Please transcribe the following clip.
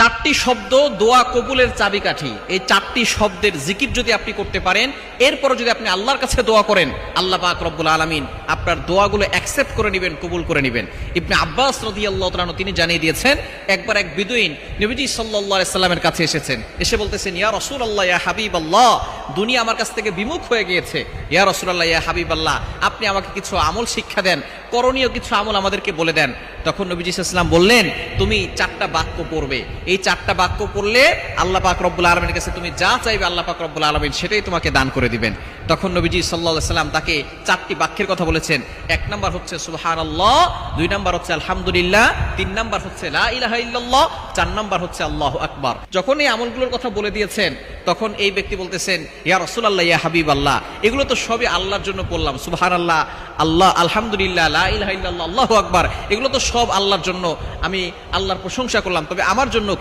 চারটি শব্দ দোয়া কবুলের চাবিকাঠি। এই চারটি শব্দের জিকির যদি আপনি করতে পারেন, এরপর যদি আপনি আল্লাহর কাছে দোয়া করেন, আল্লাহ পাক রব্বুল আলামিন আপনার দোয়াগুলো অ্যাকসেপ্ট করে নেবেন, কবুল করে নেবেন। ইবনে আব্বাস রাদিয়াল্লাহু তাআলা তিনি জানিয়ে দিয়েছেন, একবার এক বিদুইন নবীজি সাল্লাল্লাহু আলাইহি সাল্লামের কাছে এসেছেন, এসে বলতেছেন, ইয়া রাসূলুল্লাহ, ইয়া হাবিবাল্লাহ, দুনিয়া আমার কাছ থেকে বিমুখ হয়ে গিয়েছে। ইয়া রাসূলুল্লাহ, ইয়া হাবিবাল্লাহ, আপনি আমাকে কিছু আমল শিক্ষা দেন, করণীয় কিছু আমল আমাদেরকে বলে দেন। তখন নবীজি সাল্লাল্লাহু আলাইহি ওয়াসাল্লাম বললেন, তুমি চারটা বাক্য পড়বে। এই চারটা বাক্য পড়লে আল্লাহ পাক রব্বুল আলামিনের কাছে তুমি যা চাইবে, আল্লাহ পাক রব্বুল আলামিন সেটাই তোমাকে দান করে দিবেন। তখন নবীজি সাল্লাল্লাহু আলাইহি ওয়াসাল্লাম তাকে চারটি বাক্যের কথা বলেছেন। এক নাম্বার হচ্ছে সুবহানাল্লাহ, দুই নাম্বার হচ্ছে আলহামদুলিল্লাহ, তিন নাম্বার হচ্ছে লা ইলাহা ইল্লাল্লাহ, চার নাম্বার হচ্ছে আল্লাহু আকবার। যখন এই আমলগুলোর কথা বলে দিয়েছেন, তখন এই ব্যক্তি বলতেছেন, ইয়া রাসূলুল্লাহ, ইয়া হাবিবাল্লাহ, এগুলো তো সবই আল্লাহর জন্য পড়লাম, সুবহানাল্লাহ, আল্লাহ, আলহামদুলিল্লাহ, লা ইলাহা ইল্লাল্লাহ, আল্লাহু আকবার, এগুলো তো সব আল্লাহর জন্য, আমি আল্লাহর প্রশংসা করলাম, তবে আমার জন্য কি?